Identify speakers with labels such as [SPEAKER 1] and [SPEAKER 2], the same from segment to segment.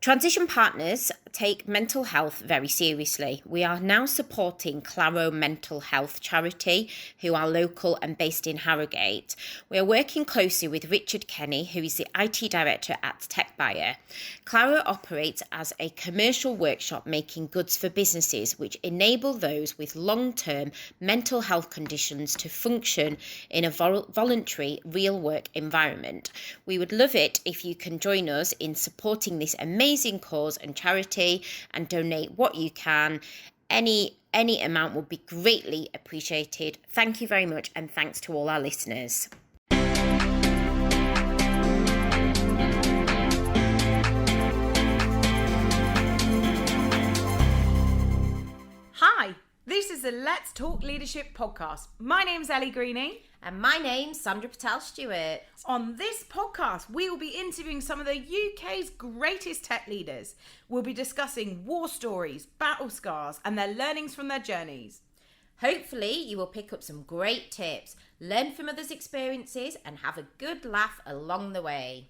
[SPEAKER 1] Transition partners take mental health very seriously. We are now supporting Claro Mental Health Charity, who are local and based in Harrogate. We are working closely with Richard Kenny, who is the IT director at TechBuyer. Claro operates as a commercial workshop making goods for businesses which enable those with long-term mental health conditions to function in a voluntary real work environment. We would love it if you can join us in supporting this amazing cause and charity and donate what you can. Any amount would be greatly appreciated. Thank you very much, and thanks to all our listeners.
[SPEAKER 2] Hi, this is the Let's Talk Leadership podcast. My name's Elly Greening.
[SPEAKER 1] And my name's Sandra Stewart.
[SPEAKER 2] On this podcast, we will be interviewing some of the UK's greatest tech leaders. We'll be discussing war stories, battle scars, and their learnings from their journeys.
[SPEAKER 1] Hopefully, you will pick up some great tips, learn from others' experiences, and have a good laugh along the way.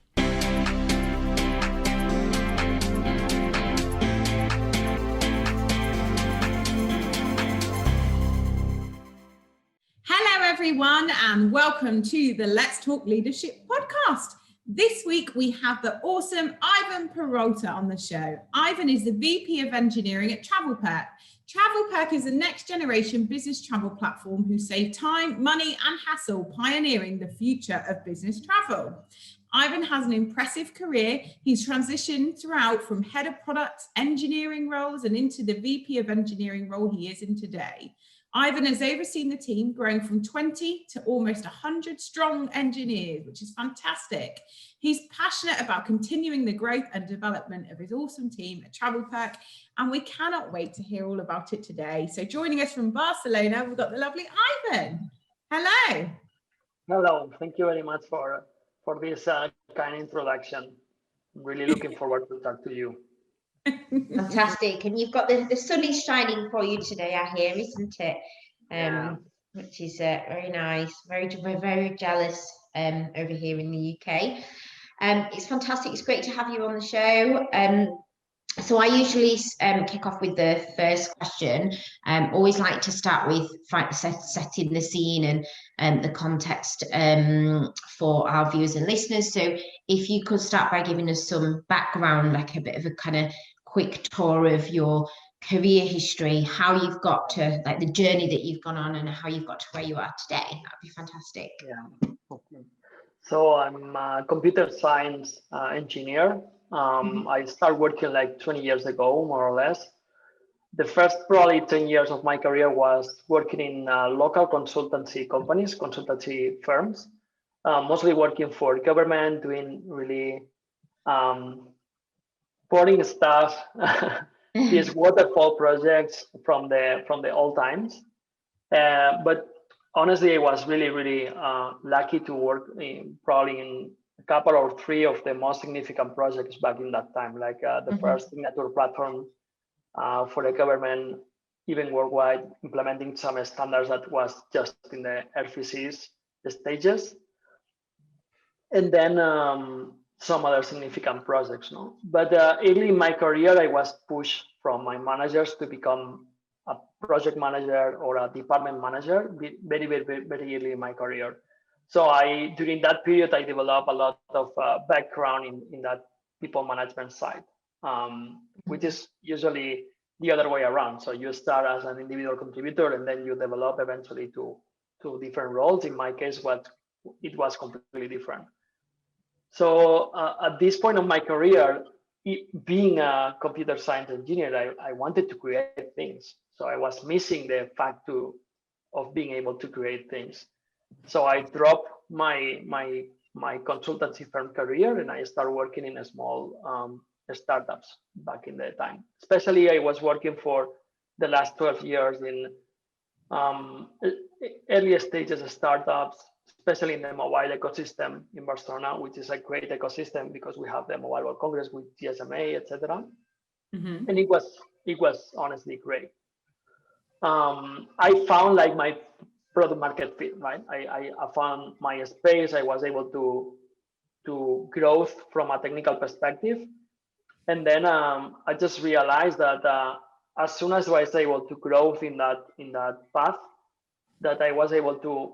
[SPEAKER 3] Hello, everyone, and welcome to the Let's Talk Leadership podcast. This week, we have the awesome Ivan Peralta on the show. Ivan is the VP of Engineering at TravelPerk. TravelPerk is a next-generation business travel platform who save time, money, and hassle, pioneering the future of business travel. Ivan has an impressive career. He's transitioned throughout from head of products, engineering roles, and into the VP of Engineering role he is in today. Ivan has overseen the team growing from 20 to almost 100 strong engineers, which is fantastic. He's passionate about continuing the growth and development of his awesome team at TravelPerk, and we cannot wait to hear all about it today. So joining us from Barcelona, we've got the lovely Ivan. Hello.
[SPEAKER 4] Hello, thank you very much for this kind introduction. I'm really looking forward to talk to you.
[SPEAKER 1] Fantastic. And you've got the sun is shining for you today, I hear, isn't it?
[SPEAKER 4] Yeah.
[SPEAKER 1] Which is very nice. We're very jealous over here in the UK. It's fantastic. It's great to have you on the show. So I usually kick off with the first question. Always like to start with setting the scene and the context for our viewers and listeners. So if you could start by giving us some background, like a bit of a kind of quick tour of your career history, how you've got to, like the journey that you've gone on and how you've got to where you are today. That'd be fantastic.
[SPEAKER 4] Yeah. Okay. So I'm a computer science engineer. I started working like 20 years ago, more or less. The first probably 10 years of my career was working in local consultancy companies, consultancy firms, mostly working for government, doing really boring stuff, these waterfall projects from the old times. But honestly, I was really lucky to work probably in a couple or three of the most significant projects back in that time, like the first signature platform for the government, even worldwide, implementing some standards that was just in the RFCs stages. And then some other significant projects. No? But early in my career, I was pushed from my managers to become a project manager or a department manager very early in my career. So during that period, I developed a lot of background in that people management side, which is usually the other way around. So you start as an individual contributor and then you develop eventually to different roles. In my case, it was completely different. So at this point of my career, being a computer science engineer, I wanted to create things. So I was missing the fact of being able to create things. So I dropped my consultancy firm career and I started working in a small startups back in the time. Especially I was working for the last 12 years in early stages of startups, especially in the mobile ecosystem in Barcelona, which is a great ecosystem because we have the Mobile World Congress with GSMA, etc. And it was honestly great. I found like my product market fit, right? I found my space. I was able to growth from a technical perspective. And then I just realized that as soon as I was able to grow in that path, that I was able to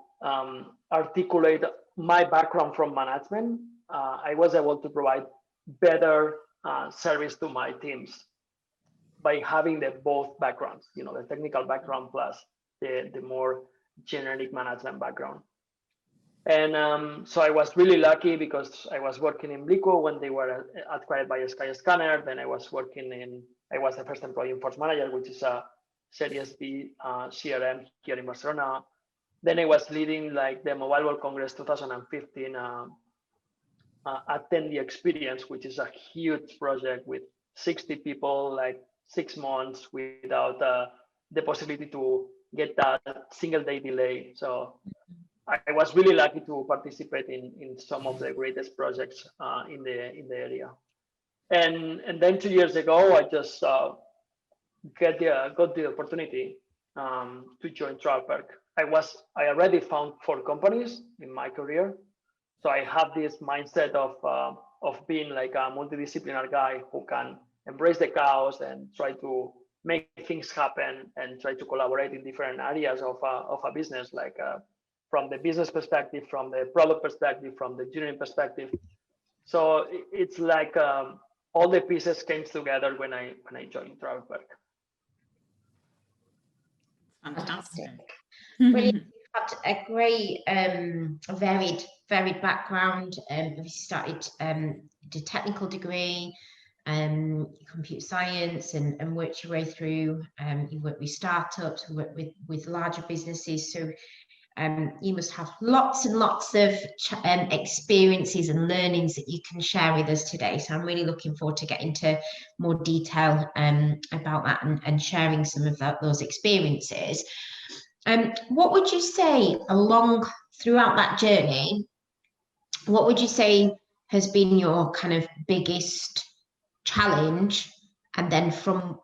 [SPEAKER 4] articulate my background from management. I was able to provide better service to my teams by having the both backgrounds, the technical background plus the more generic management background. And so I was really lucky because I was working in Blico when they were acquired by Skyscanner. Then I was the first employee in Force Manager, which is a Series B CRM here in Barcelona. Then I was leading like the Mobile World Congress 2015 attendee experience, which is a huge project with 60 people, like 6 months without the possibility to get that single day delay. So I was really lucky to participate in some of the greatest projects in the area. And then 2 years ago, I just got the opportunity to join TravelPerk. I already found 4 companies in my career, so I have this mindset of being like a multidisciplinary guy who can embrace the chaos and try to make things happen and try to collaborate in different areas of a business, like from the business perspective, from the product perspective, from the engineering perspective. So it's like all the pieces came together when I joined TravelPerk.
[SPEAKER 1] Fantastic. Brilliant. You've had a great, varied background. You started the technical degree, computer science, and worked your way through. You worked with startups, you worked with larger businesses. So you must have lots and lots of experiences and learnings that you can share with us today. So I'm really looking forward to getting into more detail about that and sharing some of those experiences. What would you say throughout that journey, what would you say has been your kind of biggest challenge? And then from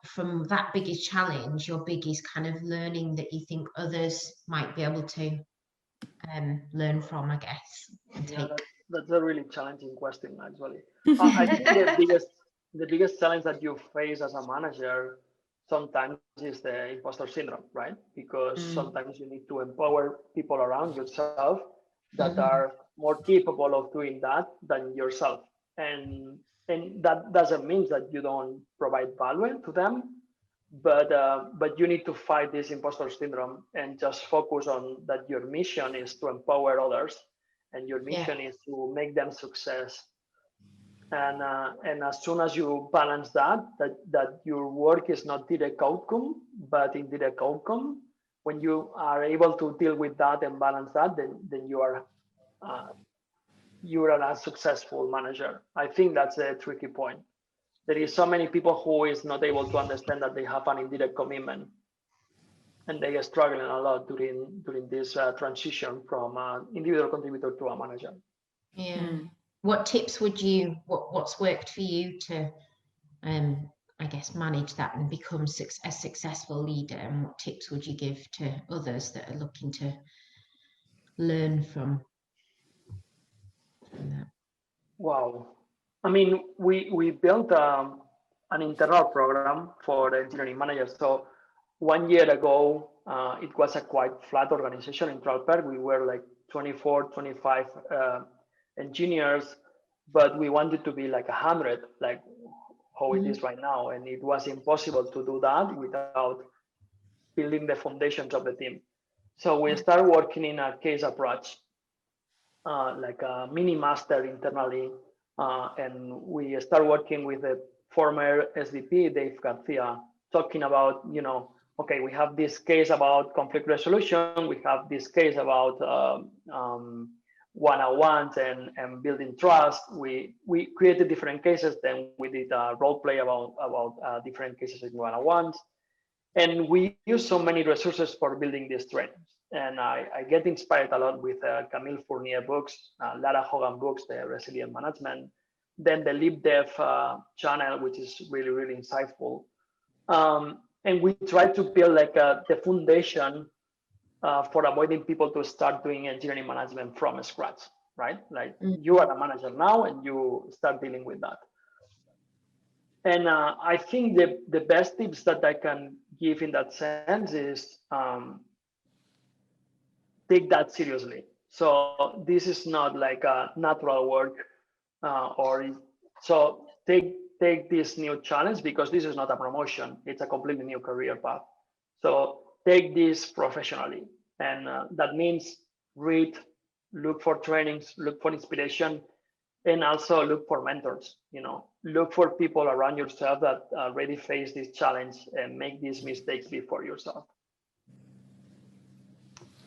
[SPEAKER 1] that biggest challenge, your biggest kind of learning that you think others might be able to learn from, I guess.
[SPEAKER 4] Yeah, that's a really challenging question, actually. I think the biggest challenge that you face as a manager sometimes is the imposter syndrome, right? Because sometimes you need to empower people around yourself that are more capable of doing that than yourself. And that doesn't mean that you don't provide value to them, but you need to fight this imposter syndrome and just focus on that your mission is to empower others and your mission is to make them success. And as soon as you balance that your work is not direct outcome but indirect outcome, when you are able to deal with that and balance that, then you are a successful manager. I think that's a tricky point. There is so many people who is not able to understand that they have an indirect commitment, and they are struggling a lot during this transition from individual contributor to a manager.
[SPEAKER 1] Yeah. What tips would what's worked for you to I guess manage that and become a successful leader, and what tips would you give to others that are looking to learn from that?
[SPEAKER 4] Wow. I mean, we built an internal program for the engineering managers. So 1 year ago, it was a quite flat organization in TravelPerk. We were like 24, 25 engineers, but we wanted to be like 100, like how it is right now. And it was impossible to do that without building the foundations of the team. So we started working in a case approach, like a mini master internally. And we start working with the former SVP, Dave Garcia, talking about, okay, we have this case about conflict resolution. We have this case about one-on-ones and building trust. We created different cases. Then we did a role play about different cases in one-on-ones. And we use so many resources for building these trainings. And I get inspired a lot with Camille Fournier books, Lara Hogan books, the Resilient Management, then the Leap Dev channel, which is really, really insightful. And we try to build like the foundation for avoiding people to start doing engineering management from scratch, right? Like you are a manager now and you start dealing with that. And I think the best tips that I can give in that sense is take that seriously. So this is not like a natural work, so take this new challenge, because this is not a promotion; it's a completely new career path. So take this professionally, and that means read, look for trainings, look for inspiration, and also look for mentors. Look for people around yourself that already face this challenge and make these mistakes before yourself.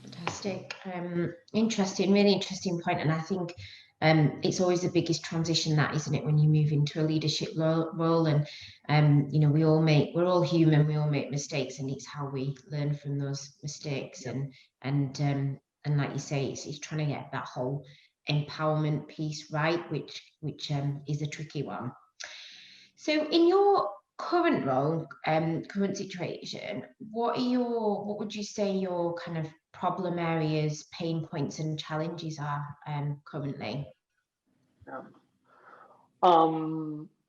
[SPEAKER 1] Fantastic. Interesting, really interesting point. And I think it's always the biggest transition, that, isn't it, when you move into a leadership role, and we're all human, we all make mistakes, and it's how we learn from those mistakes.
[SPEAKER 4] Yeah.
[SPEAKER 1] And like you say, it's trying to get that whole empowerment piece right, which is a tricky one. So in your current role, current situation, what would you say your kind of problem areas, pain points and challenges are currently?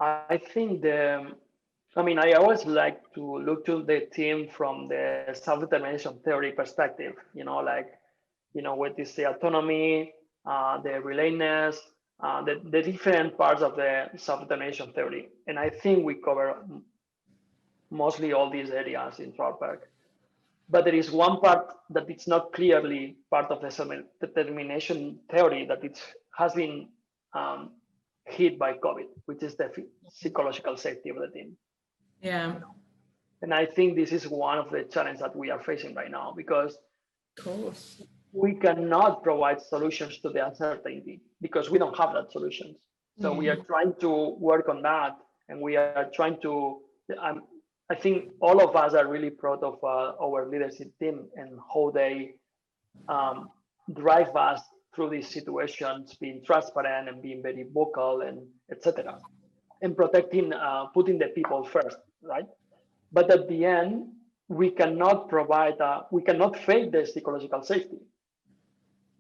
[SPEAKER 4] I think I always like to look to the team from the self-determination theory perspective, what is the autonomy, the relatedness, the different parts of the self-determination theory. And I think we cover mostly all these areas in TravelPerk. But there is one part that it's not clearly part of the self-determination theory, that it has been hit by COVID, which is the psychological safety of the team.
[SPEAKER 3] Yeah.
[SPEAKER 4] And I think this is one of the challenges that we are facing right now, because
[SPEAKER 3] Of course.
[SPEAKER 4] we cannot provide solutions to the uncertainty, because we don't have that solutions. So we are trying to work on that, and we are trying to, I think all of us are really proud of our leadership team and how they drive us through these situations, being transparent and being very vocal and etc. And protecting, putting the people first, right? But at the end, we cannot provide, we cannot fake the psychological safety.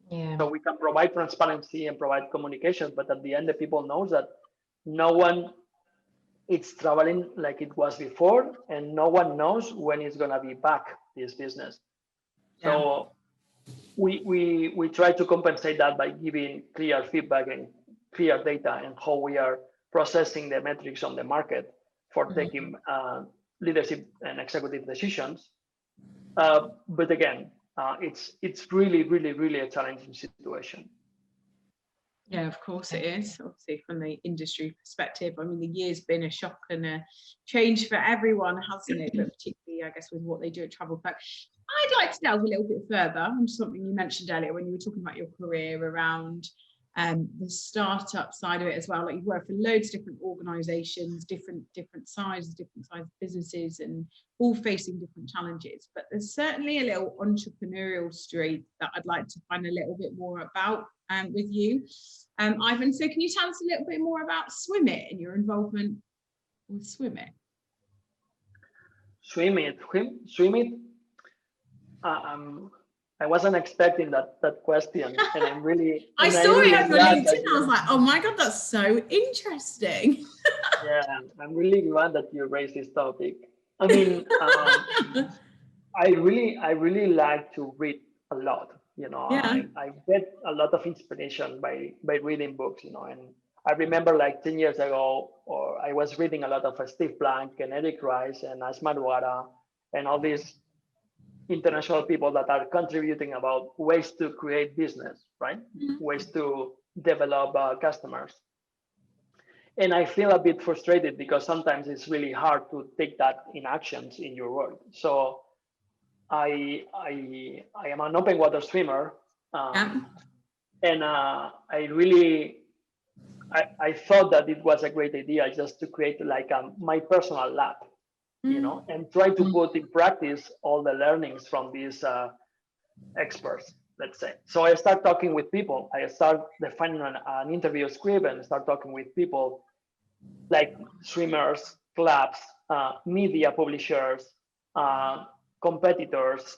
[SPEAKER 1] Yeah.
[SPEAKER 4] So we can provide transparency and provide communication, but at the end, the people knows that no one is traveling like it was before, and no one knows when it's gonna be back, this business.
[SPEAKER 3] Yeah.
[SPEAKER 4] So we try to compensate that by giving clear feedback and clear data and how we are processing the metrics on the market for taking leadership and executive decisions. But again, it's really, really, really a challenging situation.
[SPEAKER 3] Yeah, of course it is. Obviously, from the industry perspective, I mean, the year's been a shock and a change for everyone, hasn't it? But particularly, I guess, with what they do at TravelPerk. I'd like to delve a little bit further into something you mentioned earlier when you were talking about your career around the startup side of it as well. Like, you've worked for loads of different organisations, different sizes, different sized businesses, and all facing different challenges. But there's certainly a little entrepreneurial streak that I'd like to find a little bit more about with you, Ivan. So can you tell us a little bit more about Swim.it and your involvement with Swim.it?
[SPEAKER 4] Swim.it. I wasn't expecting that question, and I'm really.
[SPEAKER 3] I saw it on your LinkedIn. I was like, oh my god, that's so interesting.
[SPEAKER 4] Yeah, I'm really glad that you raised this topic. I mean, I really like to read a lot.
[SPEAKER 3] Yeah.
[SPEAKER 4] I get a lot of inspiration by reading books. And I remember like 10 years ago, or I was reading a lot of Steve Blank and Eric Rice and Asma Duara and all these international people that are contributing about ways to create business, right? Ways to develop customers. And I feel a bit frustrated because sometimes it's really hard to take that in actions in your work. So I am an open water swimmer, and I thought that it was a great idea just to create like my personal lab, and try to put in practice all the learnings from these experts, let's say. So I start talking with people. I start defining an interview script and start talking with people like swimmers, clubs, media publishers, competitors,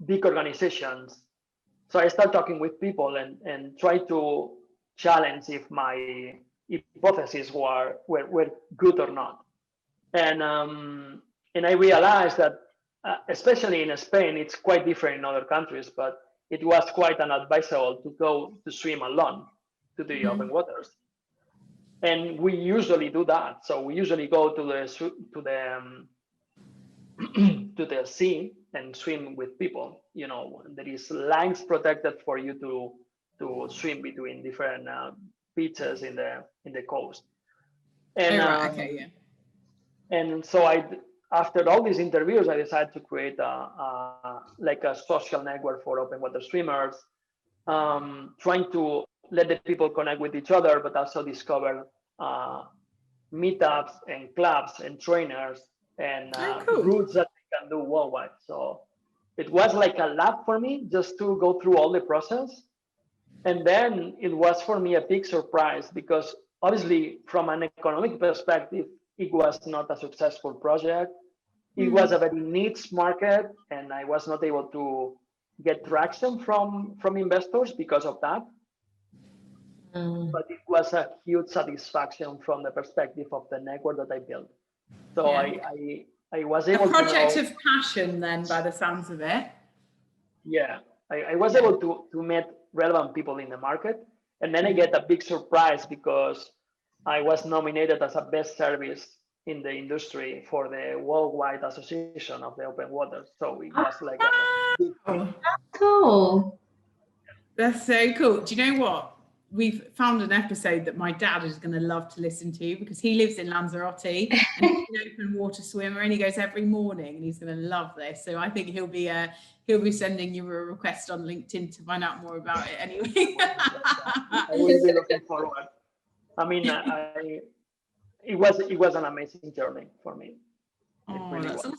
[SPEAKER 4] big organizations. So I start talking with people and try to challenge if my hypotheses were good or not. And I realized that, especially in Spain, it's quite different in other countries, but it was quite unadvisable to go to swim alone to the open waters. And we usually do that. So we usually go to the sea and swim with people. There is lines protected for you to swim between different beaches in the coast. And
[SPEAKER 3] Okay, yeah.
[SPEAKER 4] and so after all these interviews, I decided to create like a social network for open water swimmers, trying to let the people connect with each other, but also discover meetups and clubs and trainers and
[SPEAKER 3] cool.
[SPEAKER 4] routes that they can do worldwide. So it was like a lab for me just to go through all the process. And then it was for me a big surprise because obviously from an economic perspective, it was not a successful project. It was a very niche market, and I was not able to get traction from investors because of that. But it was a huge satisfaction from the perspective of the network that I built. So I was able
[SPEAKER 3] a project
[SPEAKER 4] to
[SPEAKER 3] of passion then, by the sounds of it.
[SPEAKER 4] Yeah, I was able to meet relevant people in the market, and then I get a big surprise because I was nominated as a best service in the industry for the Worldwide Association of the Open Water. So it was like a big thing.
[SPEAKER 1] Cool.
[SPEAKER 3] That's so cool. Do you know what? We've found an episode that my dad is going to love to listen to because he lives in Lanzarote and he's an open water swimmer and he goes every morning and he's going to love this. So I think he'll be sending you a request on LinkedIn to find out more about it anyway.
[SPEAKER 4] I will be looking forward. I mean, it was an amazing journey for me.
[SPEAKER 3] That's awesome.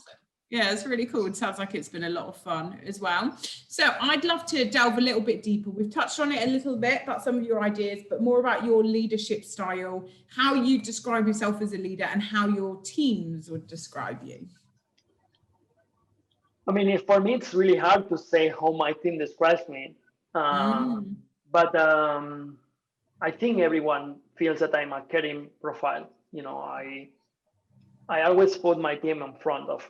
[SPEAKER 3] Yeah, it's really cool. It sounds like it's been a lot of fun as well. So I'd love to delve a little bit deeper. We've touched on it a little bit about some of your ideas, but more about your leadership style, how you describe yourself as a leader and how your teams would describe you.
[SPEAKER 4] I mean, for me, it's really hard to say how my team describes me. But I think everyone feels that I'm a caring profile. I always put my team in front of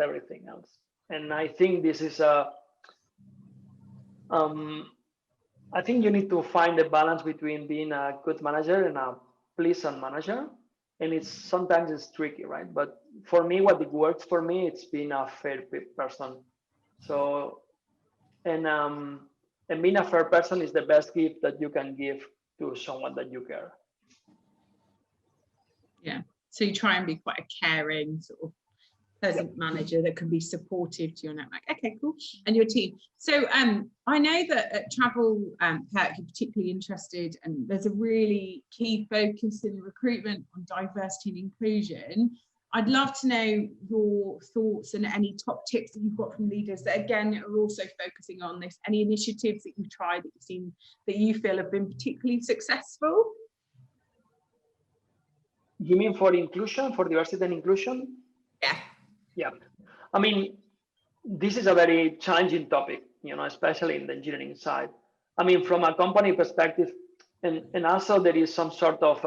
[SPEAKER 4] everything else, and I think this is I think you need to find a balance between being a good manager and a pleasant manager, and sometimes it's tricky, right? But for me, what it works for me, it's being a fair person. So, and being a fair person is the best gift that you can give to someone that you care.
[SPEAKER 3] Yeah. So you try and be quite a caring sort of pleasant manager that can be supportive to your network. Okay, cool. And your team. So I know that at TravelPerk you're particularly interested, and there's a really key focus in recruitment on diversity and inclusion. I'd love to know your thoughts and any top tips that you've got from leaders that again are also focusing on this. Any initiatives that you've tried that you've seen that you feel have been particularly successful?
[SPEAKER 4] You mean for inclusion, for diversity and inclusion? Yeah. I mean, this is a very challenging topic, especially in the engineering side. I mean, from a company perspective, and also there is some sort of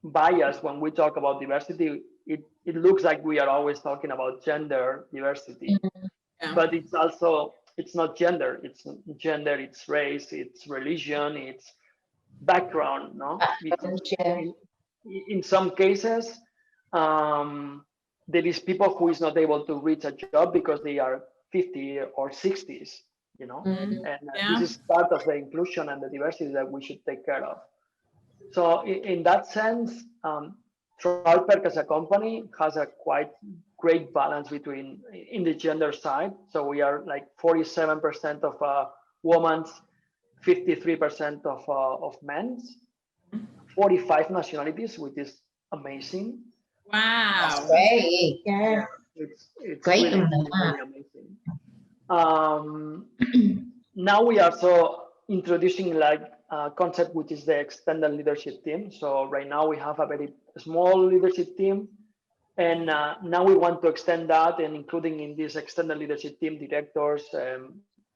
[SPEAKER 4] bias when we talk about diversity. It looks like we are always talking about gender diversity, but it's not gender. It's race, it's religion, it's background, no? Because in some cases, there is people who is not able to reach a job because they are 50 or 60s, and this is part of the inclusion and the diversity that we should take care of. So in that sense, TravelPerk as a company has a quite great balance in the gender side. So we are like 47% of women, 53% of men, 45 nationalities, which is amazing.
[SPEAKER 3] Wow.
[SPEAKER 1] That's great. Yeah.
[SPEAKER 4] It's
[SPEAKER 1] great.
[SPEAKER 4] Really, really amazing. Now we are also introducing like a concept which is the extended leadership team. So right now we have a very small leadership team, and now we want to extend that and including in this extended leadership team directors,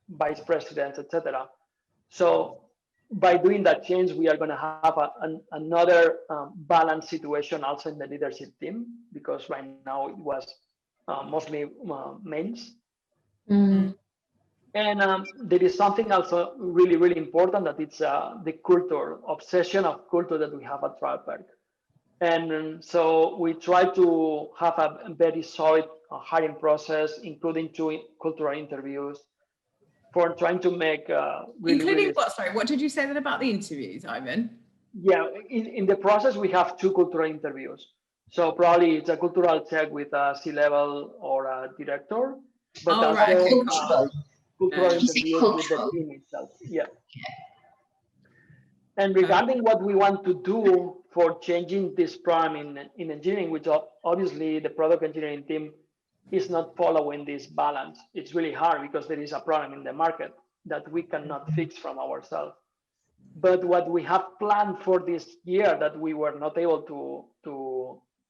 [SPEAKER 4] vice presidents, etc. So by doing that change, we are going to have another balanced situation also in the leadership team, because right now it was mostly men's.
[SPEAKER 1] Mm.
[SPEAKER 4] And there is something also really, really important, that it's the culture, obsession of culture that we have at TravelPerk. And so we try to have a very solid hiring process, including 2 cultural interviews, for trying to make
[SPEAKER 3] Including what? Sorry, what did you say then about the interviews, Ivan?
[SPEAKER 4] Yeah, in the process, we have 2 cultural interviews. So probably it's a cultural check with a C-level or a director, but
[SPEAKER 3] Oh,
[SPEAKER 4] also
[SPEAKER 3] right, okay.
[SPEAKER 4] cultural
[SPEAKER 1] Did you say
[SPEAKER 4] interviews with the
[SPEAKER 1] cultural?
[SPEAKER 4] team itself. Yeah. And regarding what we want to do for changing this problem in engineering, which obviously the product engineering team is not following this balance. It's really hard because there is a problem in the market that we cannot fix from ourselves. But what we have planned for this year that we were not able to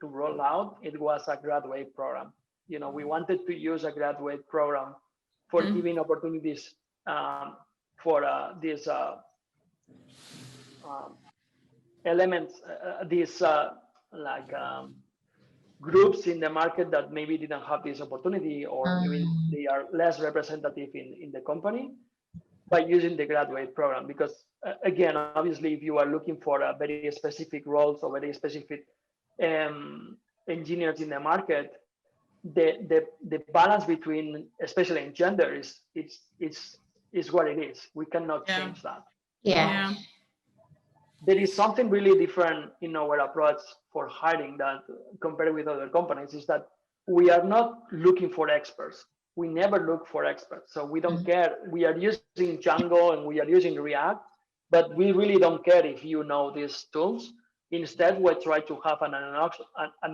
[SPEAKER 4] roll out, it was a graduate program. We wanted to use a graduate program for giving opportunities for these elements, these groups in the market that maybe didn't have this opportunity, or maybe they are less representative in the company, by using the graduate program. Because again, obviously, if you are looking for a very specific roles or very specific engineers in the market, the balance between, especially in gender, is what it is. We cannot change that.
[SPEAKER 1] Yeah.
[SPEAKER 4] There is something really different in our approach for hiring that compared with other companies, is that we are not looking for experts. We never look for experts. So we don't care. We are using Django and we are using React, but we really don't care if you know these tools. Instead, we try to have an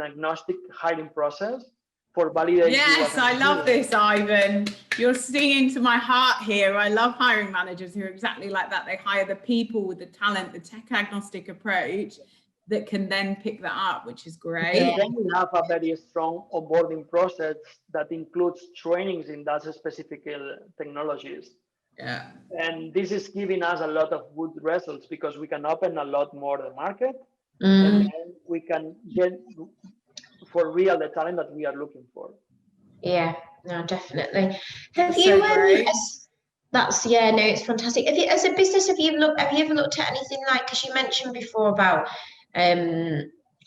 [SPEAKER 4] agnostic hiring process for validating.
[SPEAKER 3] Yes, I love this, Ivan. You're singing to my heart here. I love hiring managers who are exactly like that. They hire the people with the talent, the tech agnostic approach that can then pick that up, which is great.
[SPEAKER 4] And then we have a very strong onboarding process that includes trainings in that specific technologies.
[SPEAKER 3] Yeah.
[SPEAKER 4] And this is giving us a lot of good results, because we can open a lot more the market, and then we can get for real the talent that we are looking for.
[SPEAKER 1] Yeah, no, definitely.
[SPEAKER 3] That's so great.
[SPEAKER 1] No, it's fantastic. As a business, have you ever looked at anything like, because you mentioned before about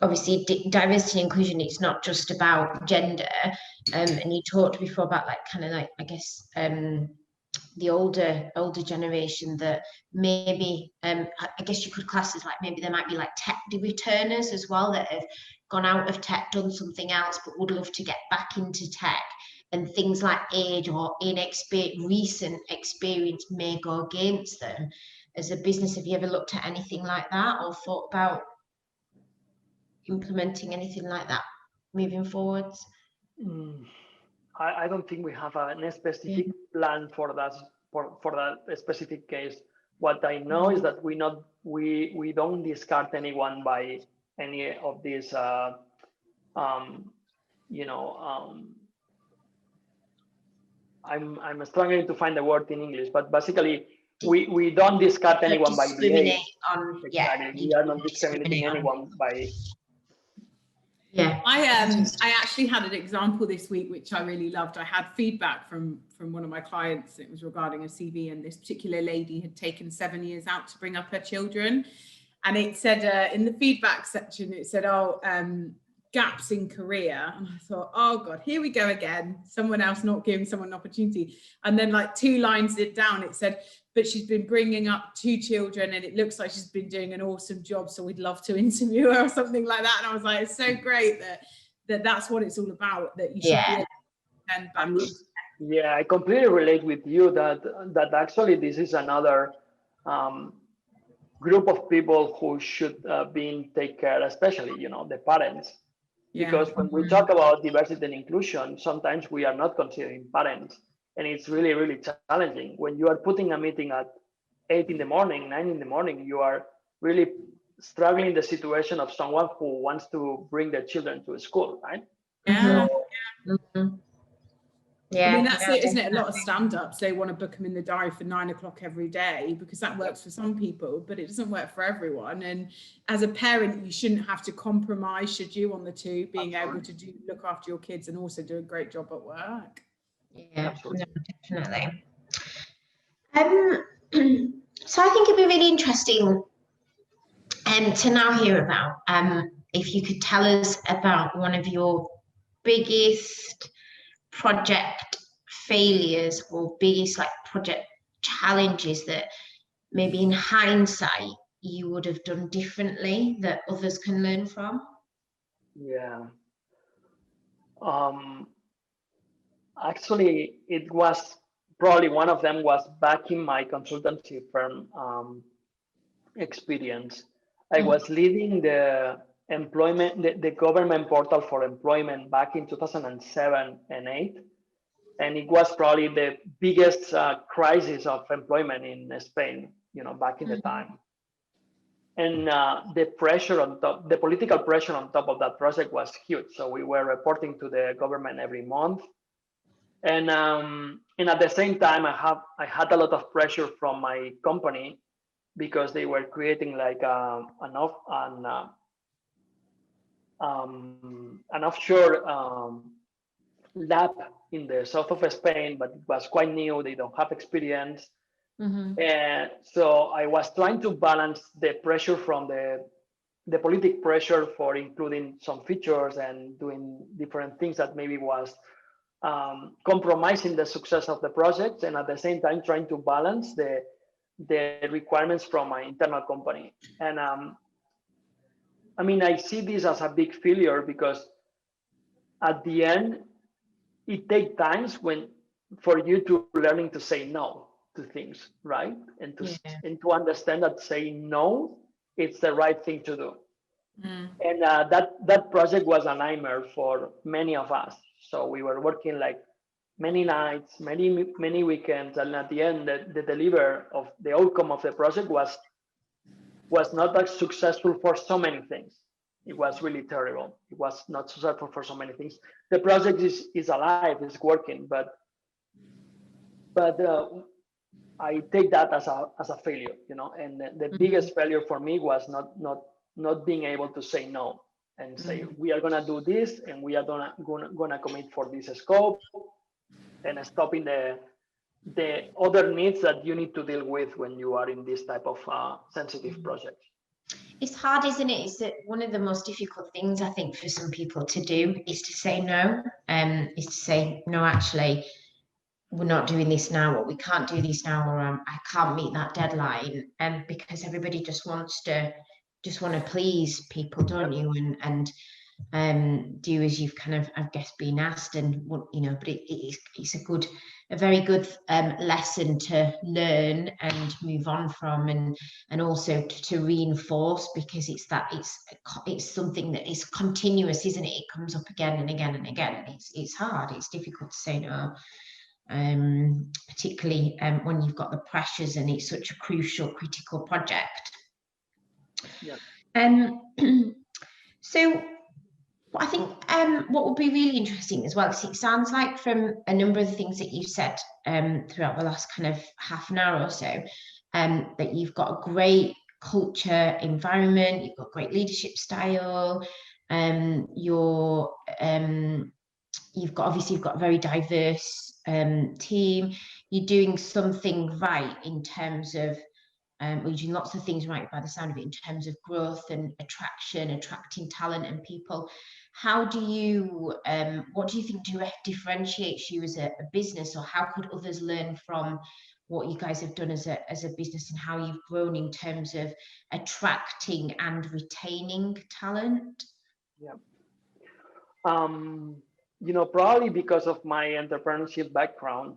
[SPEAKER 1] obviously diversity and inclusion, it's not just about gender, and you talked before about like kind of like, I guess, the older generation that maybe I guess you could class as like, maybe there might be like tech returners as well, that have gone out of tech, done something else, but would love to get back into tech, and things like age or recent experience may go against them. As a business, have you ever looked at anything like that, or thought about implementing anything like that moving forwards?
[SPEAKER 4] I don't think we have a specific plan for that specific case. What I know is that we don't discard anyone by any of these I'm struggling to find the word in English, but basically we don't discard anyone by the age. Exactly. We are not discriminating anyone by.
[SPEAKER 3] Yeah, I actually had an example this week which I really loved. I had feedback from one of my clients. It was regarding a CV, and this particular lady had taken 7 years out to bring up her children, and it said in the feedback section, it said, gaps in career. And I thought, oh God, here we go again. Someone else not giving someone an opportunity. And then like 2 lines down, it said, but she's been bringing up 2 children and it looks like she's been doing an awesome job. So we'd love to interview her or something like that. And I was like, it's so great that's what it's all about, that you should be able to turn back.
[SPEAKER 4] Yeah, I completely relate with you that actually this is another group of people who should be take care, especially, the parents. Because when we talk about diversity and inclusion, sometimes we are not considering parents. And it's really, really challenging. When you are putting a meeting at 8 in the morning, 9 in the morning, you are really struggling in the situation of someone who wants to bring their children to school, right?
[SPEAKER 3] Yeah.
[SPEAKER 1] Yeah,
[SPEAKER 3] I mean, that's
[SPEAKER 1] no,
[SPEAKER 3] it, isn't it? A lot of
[SPEAKER 1] definitely.
[SPEAKER 3] stand-ups, they want to book them in the diary for 9 o'clock every day because that works for some people, but it doesn't work for everyone. And as a parent, you shouldn't have to compromise, should you, on the two, being able to look after your kids and also do a great job at work.
[SPEAKER 1] Yeah,
[SPEAKER 4] Absolutely.
[SPEAKER 1] no, definitely. So I think it'd be really interesting to now hear about if you could tell us about one of your biggest project failures or biggest like project challenges that maybe in hindsight you would have done differently that others can learn from.
[SPEAKER 4] Yeah. Actually, it was probably one of them was back in my consultancy firm experience. I was leading the employment, the government portal for employment back in 2007 and 8. And it was probably the biggest crisis of employment in Spain, back in the time. And the pressure on top, the political pressure on top of that project was huge. So we were reporting to the government every month. And at the same time, I had a lot of pressure from my company because they were creating like an offshore lab in the south of Spain, but it was quite new. They don't have experience. And so I was trying to balance the pressure from the political pressure for including some features and doing different things that maybe was compromising the success of the project, and at the same time trying to balance the requirements from my internal company. And I mean, I see this as a big failure because at the end, it takes times for you to learning to say no to things, right? And to understand that saying no, it's the right thing to do. And that project was a nightmare for many of us. So we were working like many nights, many weekends, and at the end, the deliver of the outcome of the project was not that successful for so many things. It was really terrible. It was not successful for so many things. The project is alive, it's working, but I take that as a failure, And the biggest failure for me was not being able to say no and say we are gonna do this and we are gonna commit for this scope, and stopping the other needs that you need to deal with when you are in this type of sensitive project.
[SPEAKER 1] It's hard, isn't it? It's one of the most difficult things I think for some people to do is to say no. Is to say no, actually, we're not doing this now, or we can't do this now, or I can't meet that deadline. And because everybody just want to please people, don't you? And do as you've kind of, I guess, been asked, and but it's a very good lesson to learn and move on from, and also to reinforce, because it's something that is continuous, isn't it? It comes up again and again and again. It's hard, it's difficult to say no, particularly when you've got the pressures and it's such a critical project. So I think what would be really interesting as well, is it sounds like from a number of the things that you've said throughout the last kind of half an hour or so, that you've got a great culture environment, you've got great leadership style, you've got a very diverse team. You're doing something right in terms of we're doing lots of things right by the sound of it in terms of growth and attracting talent and people. How do you, what do you think differentiates you as a business, or how could others learn from what you guys have done as a business and how you've grown in terms of attracting and retaining talent?
[SPEAKER 4] Probably because of my entrepreneurship background.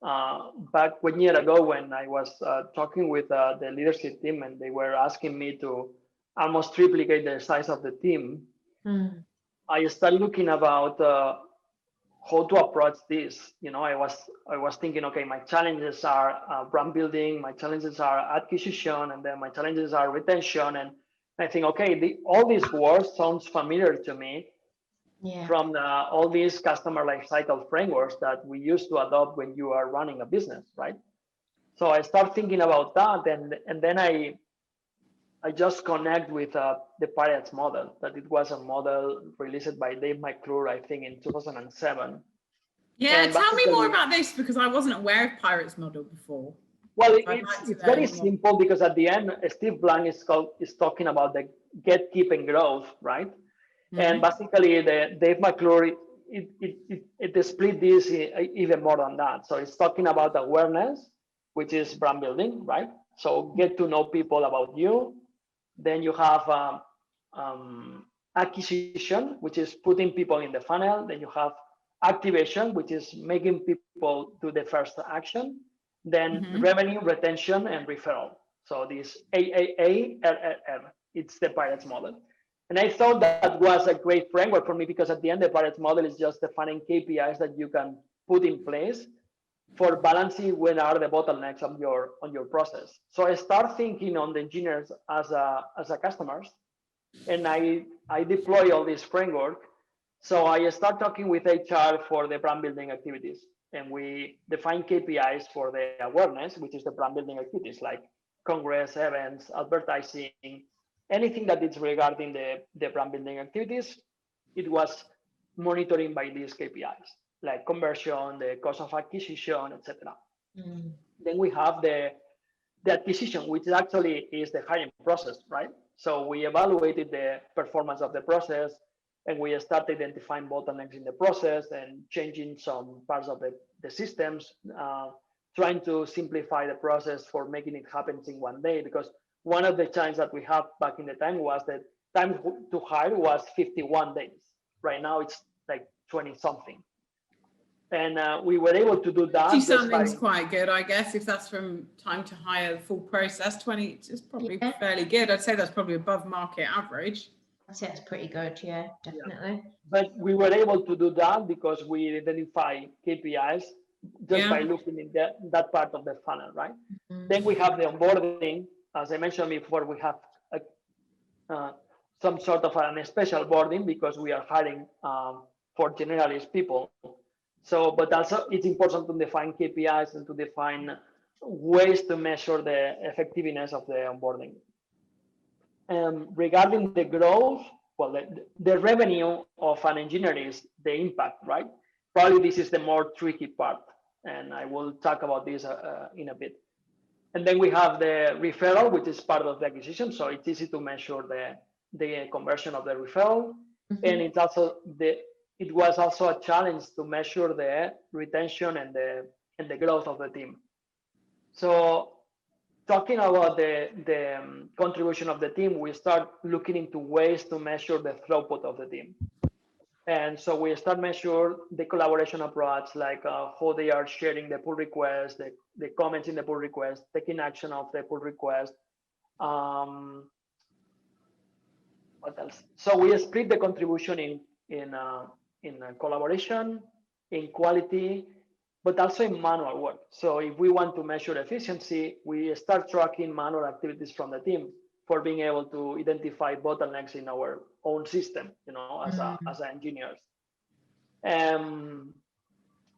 [SPEAKER 4] Back 1 year ago, when I was talking with the leadership team, and they were asking me to almost triplicate the size of the team, I started looking about how to approach this. I was thinking, okay, my challenges are brand building, my challenges are acquisition, and then my challenges are retention. And I think, okay, all these words sounds familiar to me. from all these customer lifecycle frameworks that we used to adopt when you are running a business, right? So I start thinking about that, and then I just connect with the Pirates model. That it was a model released by Dave McClure, I think, in 2007.
[SPEAKER 3] Yeah,
[SPEAKER 4] And
[SPEAKER 3] tell me more
[SPEAKER 4] basically,
[SPEAKER 3] about this because I wasn't aware of Pirates model before.
[SPEAKER 4] well,
[SPEAKER 3] I'd like to
[SPEAKER 4] it's
[SPEAKER 3] learn
[SPEAKER 4] very
[SPEAKER 3] more.
[SPEAKER 4] simple because at the end, Steve Blank is talking about the get, keep, and growth, right? And basically, the Dave McClure it split this even more than that. So it's talking about awareness, which is brand building, right? So get to know people about you. Then you have acquisition, which is putting people in the funnel. Then you have activation, which is making people do the first action. Then revenue, retention, and referral. So this AAARRR, it's the Pirates model. And I thought that was a great framework for me because at the end, the Pirates model is just defining KPIs that you can put in place for balancing when are the bottlenecks on your process. So I start thinking on the engineers as a customers, and I deploy all this framework. So I start talking with HR for the brand building activities, and we define KPIs for the awareness, which is the brand building activities like congress, events, advertising, anything that is regarding the brand building activities. It was monitoring by these KPIs, like conversion, the cost of acquisition, etc. Then we have the acquisition, which actually is the hiring process, right? So we evaluated the performance of the process, and we started identifying bottlenecks in the process and changing some parts of the systems, trying to simplify the process for making it happen in one day. Because one of the challenges that we had back in the time was that time to hire was 51 days. Right now it's like 20 something. And we were able to do that.
[SPEAKER 3] 20 something's quite good, I guess, if that's from time to hire the full process. 20 is probably fairly good. I'd say that's probably above market average.
[SPEAKER 1] I'd say that's pretty good, yeah, definitely.
[SPEAKER 4] Yeah. But we were able to do that because we identify KPIs just by looking in that part of the funnel, right? Then we have the onboarding. As I mentioned before, we have some sort of a special boarding because we are hiring for generalist people. So, but also it's important to define KPIs and to define ways to measure the effectiveness of the onboarding. Regarding the growth, well, the revenue of an engineer is the impact, right? Probably this is the more tricky part, and I will talk about this in a bit. And then we have the referral, which is part of the acquisition. So it's easy to measure the conversion of the referral, and it's also it was also a challenge to measure the retention and the growth of the team. So talking about the contribution of the team, we start looking into ways to measure the throughput of the team. And so we start measure the collaboration approach, like how they are sharing the pull request, the comments in the pull request, taking action of the pull request. What else? So we split the contribution in collaboration, in quality, but also in manual work. So if we want to measure efficiency, we start tracking manual activities from the team for being able to identify bottlenecks in our own system, as engineers.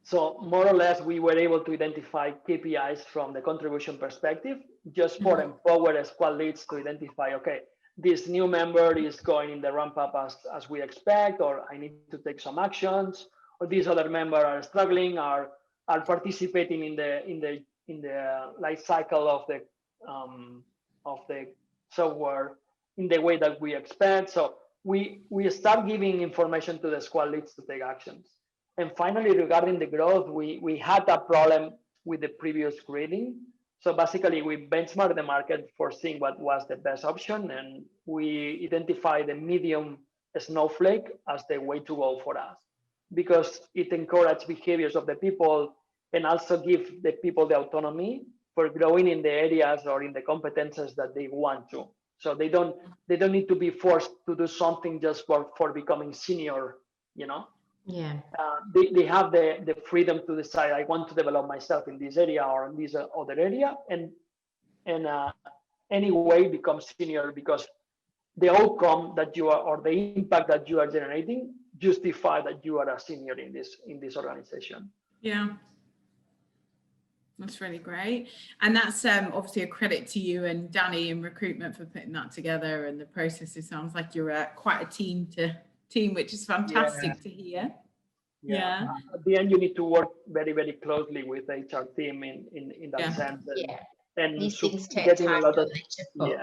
[SPEAKER 4] So more or less, we were able to identify KPIs from the contribution perspective, just for empower squad leads to identify, okay, this new member is going in the ramp up as we expect, or I need to take some actions, or these other members are struggling, are participating in the life cycle of the software in the way that we expect. So we start giving information to the squad leads to take actions. And finally, regarding the growth, we had a problem with the previous grading. So basically, we benchmarked the market for seeing what was the best option, and we identified the medium snowflake as the way to go for us, because it encourages behaviors of the people and also give the people the autonomy for growing in the areas or in the competences that they want to. So they don't need to be forced to do something just for becoming senior,
[SPEAKER 1] Yeah.
[SPEAKER 4] They have the freedom to decide, I want to develop myself in this area or in this other area, and anyway become senior, because the outcome that you are, or the impact that you are generating, justify that you are a senior in this organization.
[SPEAKER 3] Yeah. That's really great. And that's obviously a credit to you and Danny in recruitment for putting that together, and the process. It sounds like you're quite a team, which is fantastic to hear. Yeah.
[SPEAKER 4] At the end, you need to work very, very closely with the HR team in that sense. And
[SPEAKER 1] These things take
[SPEAKER 4] getting
[SPEAKER 1] time,
[SPEAKER 4] a lot of
[SPEAKER 1] don't they, to put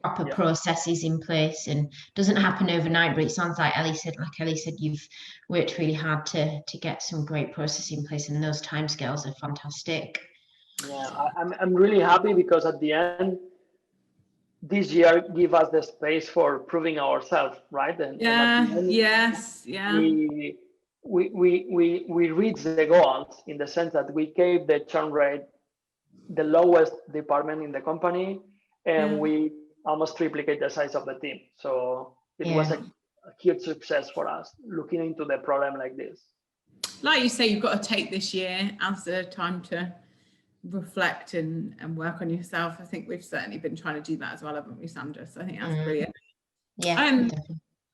[SPEAKER 1] proper processes in place, and doesn't happen overnight. But it sounds like Elly said, you've worked really hard to get some great processes in place, and those timescales are fantastic.
[SPEAKER 4] Yeah, I'm really happy because at the end, this year give us the space for proving ourselves, right? And at the end, we reached the goals in the sense that we gave the churn rate the lowest department in the company, and we almost triplicate the size of the team. So it was a huge success for us looking into the problem like this.
[SPEAKER 3] Like you say, you've got to take this year as a time to reflect and work on yourself. I think we've certainly been trying to do that as well, haven't we, Sandra? So I think that's brilliant.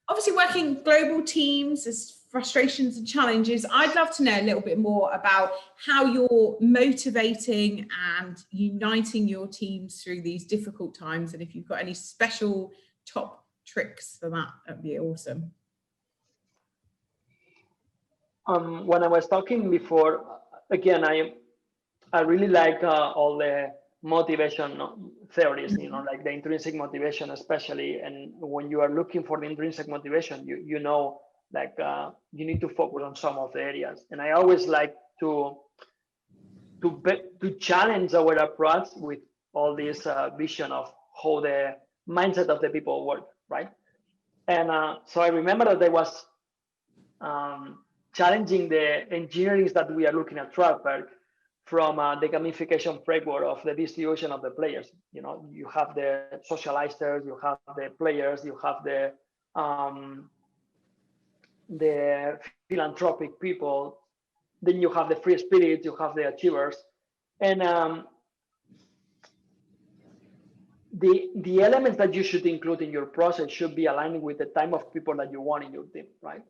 [SPEAKER 3] Obviously working global teams, there's frustrations and challenges. I'd love to know a little bit more about how you're motivating and uniting your teams through these difficult times, and if you've got any special top tricks for that, that'd be awesome.
[SPEAKER 4] When I was talking before, again, I really like all the motivation theories, like the intrinsic motivation especially. And when you are looking for the intrinsic motivation, you know, like you need to focus on some of the areas. And I always like to challenge our approach with all this vision of how the mindset of the people work, right? And so I remember that I was challenging the engineering that we are looking at TravelPerk from the gamification framework of the distribution of the players. You know, you have the socializers, you have the players, you have the philanthropic people, then you have the free spirits, you have the achievers, and the elements that you should include in your process should be aligning with the type of people that you want in your team, right?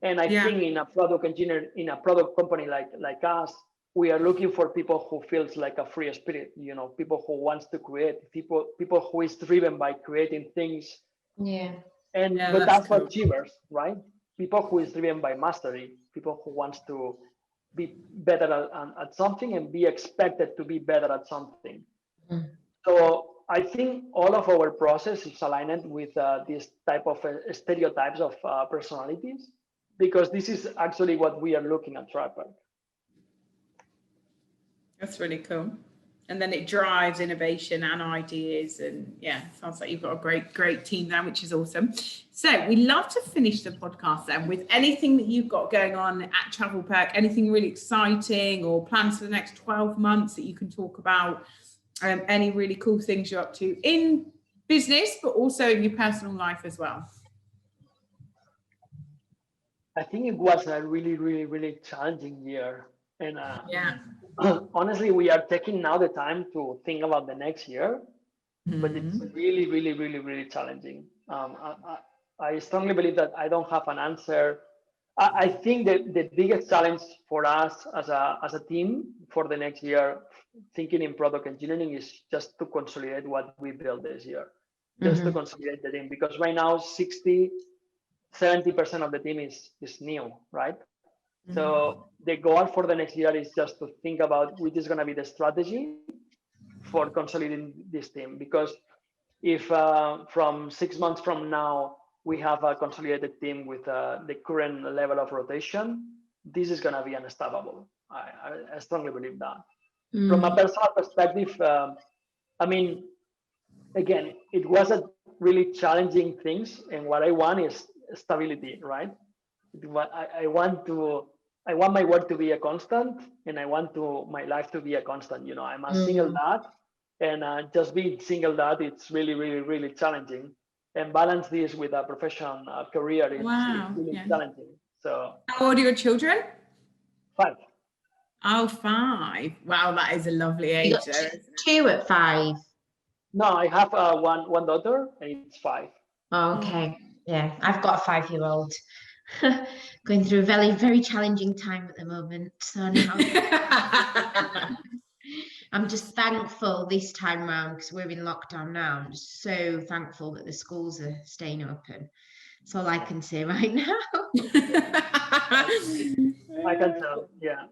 [SPEAKER 4] And I think in a product engineer, in a product company like us, we are looking for people who feels like a free spirit, you know, people who wants to create, people who is driven by creating things. But that's for achievers, right? People who is driven by mastery, people who wants to be better at something and be expected to be better at something. So I think all of our process is aligned with this type of stereotypes of personalities, because this is actually what we are looking at TravelPerk.
[SPEAKER 3] That's really cool. And then it drives innovation and ideas, and sounds like you've got a great team there, which is awesome. So we love to finish the podcast then with anything that you've got going on at TravelPerk, anything really exciting or plans for the next 12 months that you can talk about, any really cool things you're up to in business, but also in your personal life as well.
[SPEAKER 4] I think it was a really, really, really challenging year. And honestly, we are taking now the time to think about the next year, but it's really, really, really, really challenging. I strongly believe that I don't have an answer. I think that the biggest challenge for us as a team for the next year, thinking in product engineering, is just to consolidate what we built this year, just to consolidate the team, because right now 70% of the team is new, right? So the goal for the next year is just to think about which is going to be the strategy for consolidating this team. Because if from 6 months from now, we have a consolidated team with the current level of rotation, this is going to be unstoppable. I strongly believe that. From a personal perspective, I mean, again, it was a really challenging things, and what I want is stability, right? I want my work to be a constant, and I want my life to be a constant. You know, I'm a single dad, and just being single dad, it's really, really, really challenging. And balance this with a professional career is really challenging. So,
[SPEAKER 3] how old are your children?
[SPEAKER 4] 5.
[SPEAKER 3] Oh, 5. Wow, that is a lovely age.
[SPEAKER 1] Two at 5.
[SPEAKER 4] No, I have one daughter, and it's 5.
[SPEAKER 1] Oh, okay. Yeah, I've got a 5-year-old. Going through a very, very challenging time at the moment. So now I'm just thankful this time round, because we're in lockdown now. I'm just so thankful that the schools are staying open. That's all I can say right now.
[SPEAKER 4] I can tell. Yeah.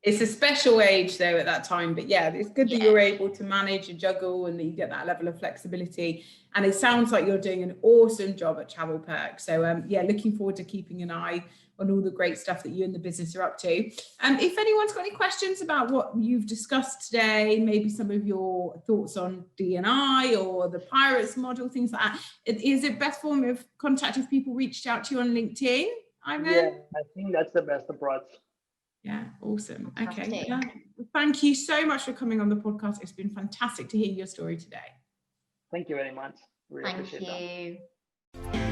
[SPEAKER 3] It's a special age though at that time, but yeah, it's good that you're able to manage and juggle and that you get that level of flexibility. And it sounds like you're doing an awesome job at TravelPerk. So yeah, looking forward to keeping an eye on all the great stuff that you and the business are up to. If anyone's got any questions about what you've discussed today, maybe some of your thoughts on D&I or the Pirates model, things like that, is it best form of contact if people reached out to you on LinkedIn, Ivan?
[SPEAKER 4] Yeah, I think that's the best approach.
[SPEAKER 3] Yeah, awesome. Okay.
[SPEAKER 1] Fantastic.
[SPEAKER 3] Yeah. Thank you so much for coming on the podcast. It's been fantastic to hear your story today.
[SPEAKER 4] Thank you very much. Really
[SPEAKER 1] Thank
[SPEAKER 4] appreciate that.
[SPEAKER 1] you.